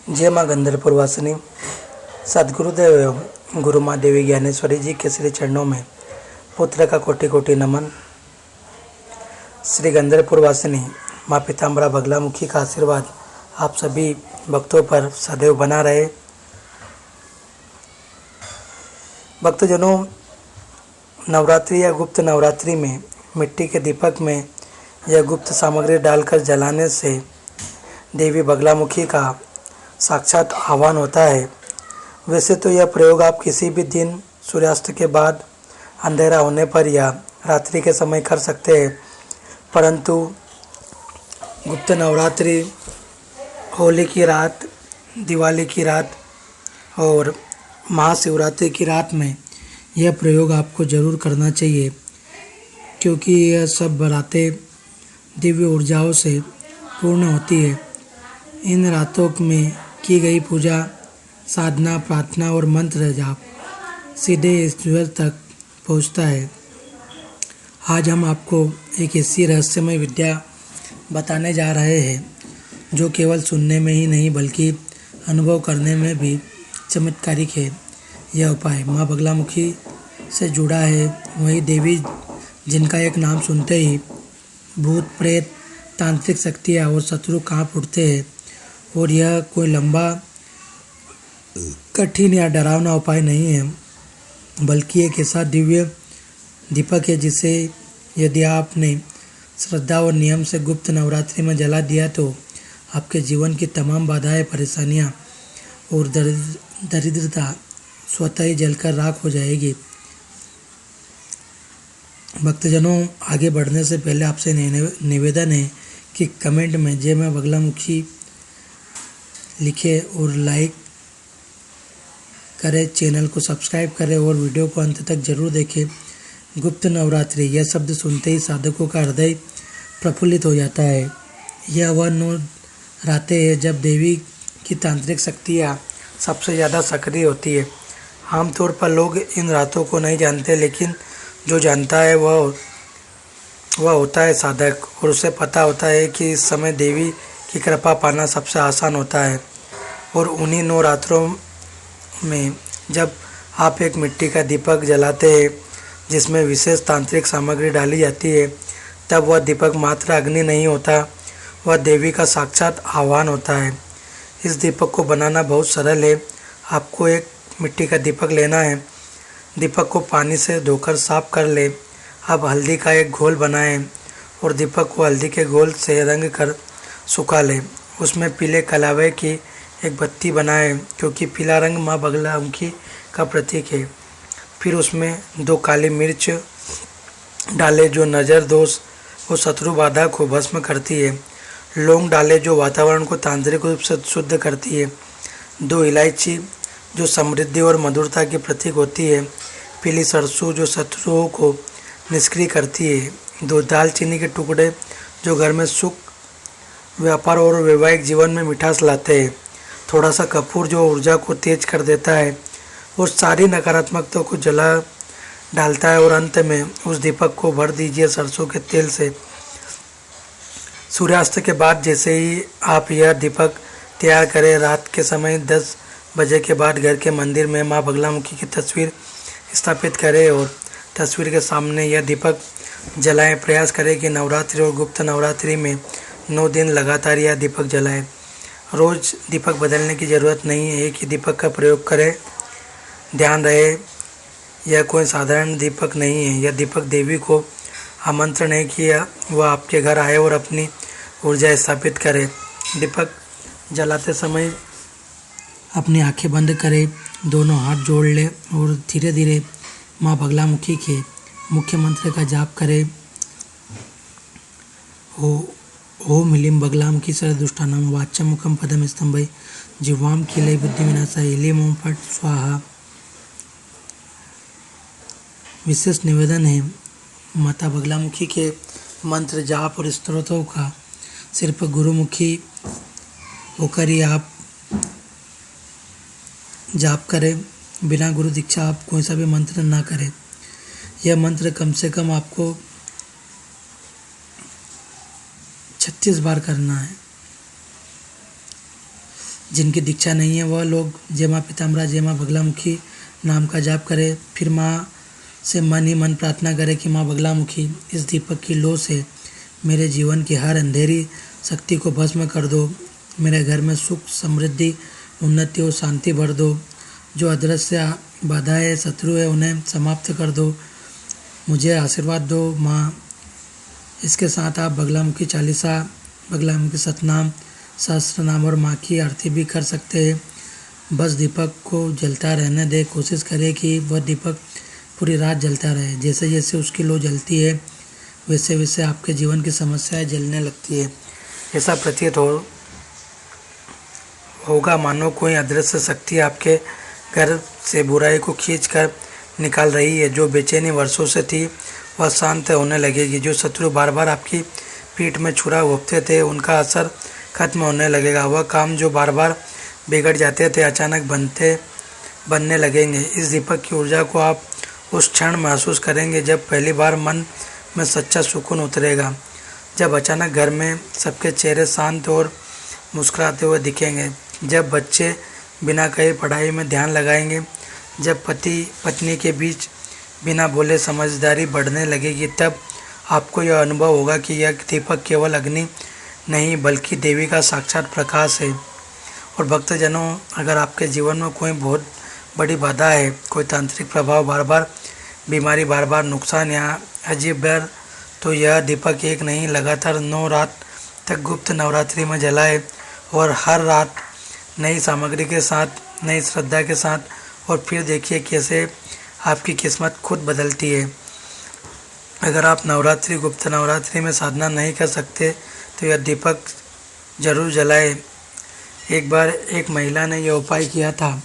जय माँ गंधर्वपुर वासिनी। सद्गुरुदेव एवं गुरु माँ देवी ज्ञानेश्वरी जी के श्री चरणों में पुत्र का कोटि कोटि नमन। श्री गंधर्वपुर वासिनी माँ पीताम्बरा बगलामुखी का आशीर्वाद आप सभी भक्तों पर सदैव बना रहे। भक्तजनों, नवरात्रि या गुप्त नवरात्रि में मिट्टी के दीपक में यह गुप्त सामग्री डालकर जलाने से देवी बगलामुखी का साक्षात आह्वान होता है। वैसे तो यह प्रयोग आप किसी भी दिन सूर्यास्त के बाद अंधेरा होने पर या रात्रि के समय कर सकते हैं, परंतु गुप्त नवरात्रि, होली की रात, दिवाली की रात और महाशिवरात्रि की रात में यह प्रयोग आपको ज़रूर करना चाहिए, क्योंकि यह सब बारातें दिव्य ऊर्जाओं से पूर्ण होती है। इन रातों में की गई पूजा, साधना, प्रार्थना और मंत्र जाप सीधे ईश्वर तक पहुंचता है। आज हम आपको एक ऐसी रहस्यमय विद्या बताने जा रहे हैं जो केवल सुनने में ही नहीं बल्कि अनुभव करने में भी चमत्कारिक है। यह उपाय माँ बगलामुखी से जुड़ा है, वही देवी जिनका एक नाम सुनते ही भूत प्रेत, तांत्रिक शक्तियाँ और शत्रु कांप उठते हैं। और यह कोई लंबा, कठिन या डरावना उपाय नहीं है, बल्कि एक ऐसा दिव्य दीपक है जिसे यदि आपने श्रद्धा और नियम से गुप्त नवरात्रि में जला दिया तो आपके जीवन की तमाम बाधाएं, परेशानियां और दरिद्रता स्वतः ही जलकर राख हो जाएगी। भक्तजनों, आगे बढ़ने से पहले आपसे निवेदन है कि कमेंट में जय माँ बगलामुखी लिखे और लाइक करें, चैनल को सब्सक्राइब करें और वीडियो को अंत तक जरूर देखें। गुप्त नवरात्रि, यह शब्द सुनते ही साधकों का हृदय प्रफुल्लित हो जाता है। यह वह 9 रातें हैं जब देवी की तांत्रिक शक्तियाँ सबसे ज़्यादा सक्रिय होती है। आमतौर पर लोग इन रातों को नहीं जानते, लेकिन जो जानता है वह होता है साधक, और उसे पता होता है कि इस समय देवी की कृपा पाना सबसे आसान होता है। और उन्हीं 9 रात्रों में जब आप एक मिट्टी का दीपक जलाते हैं जिसमें विशेष तांत्रिक सामग्री डाली जाती है, तब वह दीपक मात्र अग्नि नहीं होता, वह देवी का साक्षात आह्वान होता है। इस दीपक को बनाना बहुत सरल है। आपको एक मिट्टी का दीपक लेना है। दीपक को पानी से धोकर साफ कर ले। अब हल्दी का एक घोल बनाएं और दीपक को हल्दी के घोल से रंग कर सुखा लें। उसमें पीले कलावे की एक बत्ती बनाएं, क्योंकि पीला रंग माँ बगलामुखी का प्रतीक है। फिर उसमें 2 काली मिर्च डालें जो नज़र दोष और शत्रु बाधा को भस्म करती है। लौंग डालें जो वातावरण को तांत्रिक रूप से शुद्ध करती है। 2 इलायची जो समृद्धि और मधुरता की प्रतीक होती है। पीली सरसों जो शत्रुओं को निष्क्रिय करती है। 2 दालचीनी के टुकड़े जो घर में सुख, व्यापार और वैवाहिक जीवन में मिठास लाते हैं। थोड़ा सा कपूर जो ऊर्जा को तेज कर देता है और सारी नकारात्मकता को जला डालता है। और अंत में उस दीपक को भर दीजिए सरसों के तेल से। सूर्यास्त के बाद जैसे ही आप यह दीपक तैयार करें, रात के समय 10 बजे के बाद घर के मंदिर में माँ बगलामुखी की तस्वीर स्थापित करें और तस्वीर के सामने यह दीपक जलाएं। प्रयास करें कि नवरात्रि और गुप्त नवरात्रि में 9 दिन लगातार यह दीपक जलाएं। रोज़ दीपक बदलने की ज़रूरत नहीं है, एक ही दीपक का प्रयोग करें। ध्यान रहे, यह कोई साधारण दीपक नहीं है। यह दीपक देवी को आमंत्रण है कि वह आपके घर आए और अपनी ऊर्जा स्थापित करे। दीपक जलाते समय अपनी आंखें बंद करें, दोनों हाथ जोड़ लें और धीरे धीरे माँ बगलामुखी के मुख्य मंत्र का जाप करें। ओम ह्लीं बगलामुखी सर्वदुष्टानां वाच्यं मुखं पदं स्तंभः जिह्वां कीलय बुद्धिविनाशाय ह्लीं ओम फट् स्वाहा। विशेष निवेदन है, माता बगलामुखी के मंत्र जाप और स्तोत्रों का सिर्फ गुरुमुखी होकर ही आप जाप करें। बिना गुरु दीक्षा आप कोई सा भी मंत्र ना करें। यह मंत्र कम से कम आपको 36 बार करना है। जिनकी दीक्षा नहीं है वह लोग जय माँ पीताम्बरा जय माँ बगलामुखी नाम का जाप करें। फिर माँ से मन ही मन प्रार्थना करें कि माँ बगलामुखी, इस दीपक की लौ से मेरे जीवन की हर अंधेरी शक्ति को भस्म कर दो। मेरे घर में सुख, समृद्धि, उन्नति और शांति भर दो। जो अदृश्य बाधाएं, शत्रु है, उन्हें समाप्त कर दो। मुझे आशीर्वाद दो माँ। इसके साथ आप बगलामुखी चालीसा, बगलामुखी सतनाम, सहस्त्रनाम और माँ की आरती भी कर सकते हैं। बस दीपक को जलता रहने दें। कोशिश करें कि वह दीपक पूरी रात जलता रहे। जैसे जैसे उसकी लौ जलती है वैसे वैसे आपके जीवन की समस्याएं जलने लगती है। ऐसा प्रतीत होगा मानो कोई अदृश्य शक्ति आपके घर से बुराई को खींच कर निकाल रही है। जो बेचैनी वर्षों से थी वह शांत होने लगेगी। जो शत्रु बार बार आपकी पीठ में छुरा घोंपते थे उनका असर खत्म होने लगेगा। वह काम जो बार बार बिगड़ जाते थे अचानक बनने लगेंगे। इस दीपक की ऊर्जा को आप उस क्षण महसूस करेंगे जब पहली बार मन में सच्चा सुकून उतरेगा। जब अचानक घर में सबके चेहरे शांत और मुस्कुराते हुए दिखेंगे। जब बच्चे बिना कहे पढ़ाई में ध्यान लगाएंगे। जब पति पत्नी के बीच बिना बोले समझदारी बढ़ने लगेगी। तब आपको यह अनुभव होगा कि यह दीपक केवल अग्नि नहीं बल्कि देवी का साक्षात प्रकाश है। और भक्तजनों, अगर आपके जीवन में कोई बहुत बड़ी बाधा है, कोई तांत्रिक प्रभाव, बार बार बीमारी, बार बार नुकसान या अजीब डर, तो यह दीपक एक नहीं लगातार 9 रात तक गुप्त नवरात्रि में जलाए और हर रात नई सामग्री के साथ, नई श्रद्धा के साथ, और फिर देखिए कैसे आपकी किस्मत खुद बदलती है। अगर आप गुप्त नवरात्रि में साधना नहीं कर सकते तो यह दीपक जरूर जलाए। एक बार एक महिला ने यह उपाय किया था।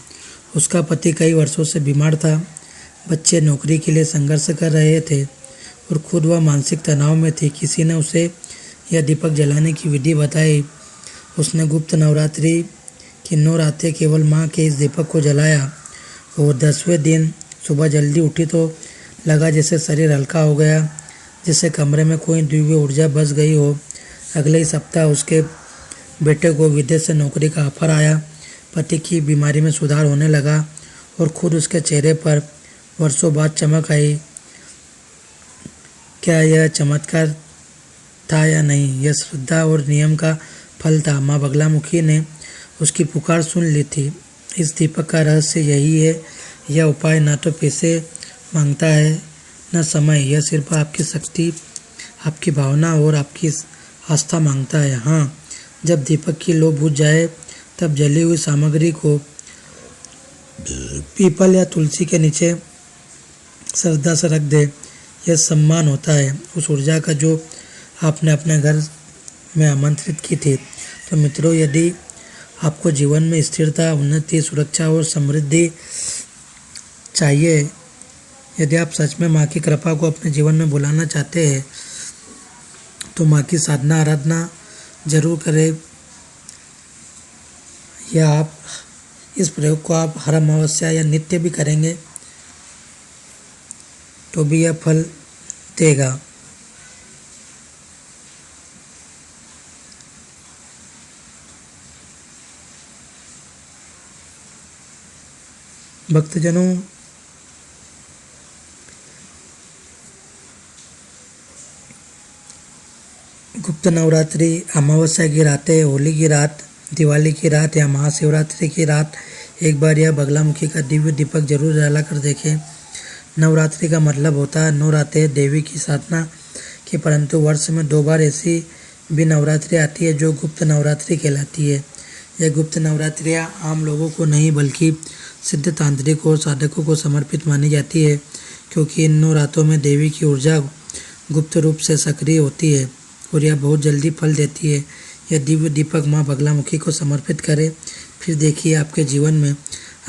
उसका पति कई वर्षों से बीमार था, बच्चे नौकरी के लिए संघर्ष कर रहे थे और खुद वह मानसिक तनाव में थी। किसी ने उसे यह दीपक जलाने की विधि बताई। उसने गुप्त नवरात्रि की 9 रातें केवल माँ के इस दीपक को जलाया और 10वें दिन सुबह जल्दी उठी तो लगा जैसे शरीर हल्का हो गया, जैसे कमरे में कोई दिव्य ऊर्जा बस गई हो। अगले ही सप्ताह उसके बेटे को विदेश से नौकरी का ऑफर आया। पति की बीमारी में सुधार होने लगा और खुद उसके चेहरे पर वर्षों बाद चमक आई। क्या यह चमत्कार था या नहीं, यह श्रद्धा और नियम का फल था। माँ बगलामुखी ने उसकी पुकार सुन ली थी। इस दीपक का रहस्य यही है। यह उपाय न तो पैसे मांगता है न समय। यह सिर्फ आपकी शक्ति, आपकी भावना और आपकी आस्था मांगता है। हाँ, जब दीपक की लौ बुझ जाए तब जली हुई सामग्री को पीपल या तुलसी के नीचे श्रद्धा से रख दे। यह सम्मान होता है उस ऊर्जा का जो आपने अपने घर में आमंत्रित की थी। तो मित्रों, यदि आपको जीवन में स्थिरता, उन्नति, सुरक्षा और समृद्धि चाहिए, यदि आप सच में माँ की कृपा को अपने जीवन में बुलाना चाहते हैं तो माँ की साधना, आराधना जरूर करें। या आप इस प्रयोग को आप हर अमावस्या या नित्य भी करेंगे तो भी यह फल देगा। भक्तजनों, गुप्त नवरात्रि, अमावस्या की रातें, होली की रात, दिवाली की रात या महाशिवरात्रि की रात एक बार यह बगलामुखी का दिव्य दीपक जरूर जला कर देखें। नवरात्रि का मतलब होता है 9 रातें देवी की साधना की, परंतु वर्ष में 2 बार ऐसी भी नवरात्रि आती है जो गुप्त नवरात्रि कहलाती है। यह गुप्त नवरात्रियाँ आम लोगों को नहीं बल्कि सिद्ध तांत्रिकों और साधकों को समर्पित मानी जाती है, क्योंकि इन 9 रातों में देवी की ऊर्जा गुप्त रूप से सक्रिय होती है और यह बहुत जल्दी फल देती है। यह दिव्य दीपक माँ बगलामुखी को समर्पित करें, फिर देखिए आपके जीवन में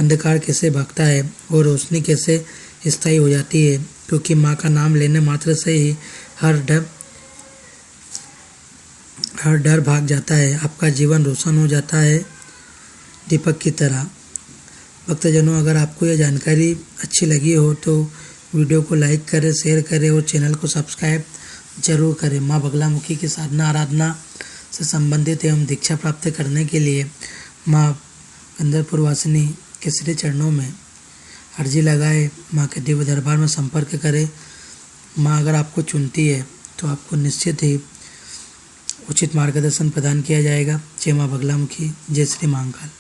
अंधकार कैसे भागता है और रोशनी कैसे स्थायी हो जाती है, क्योंकि माँ का नाम लेने मात्र से ही हर डर भाग जाता है। आपका जीवन रोशन हो जाता है दीपक की तरह। भक्तजनों, अगर आपको यह जानकारी अच्छी लगी हो तो वीडियो को लाइक करें, शेयर करें और चैनल को सब्सक्राइब जरूर करें। माँ बगलामुखी की साधना, आराधना से संबंधित एवं दीक्षा प्राप्त करने के लिए माँ कंदरपुर वासिनी के श्री चरणों में अर्जी लगाए, माँ के दिव्य दरबार में संपर्क करें। माँ अगर आपको चुनती है तो आपको निश्चित ही उचित मार्गदर्शन प्रदान किया जाएगा। जय माँ बगलामुखी, जय श्री महाकाल।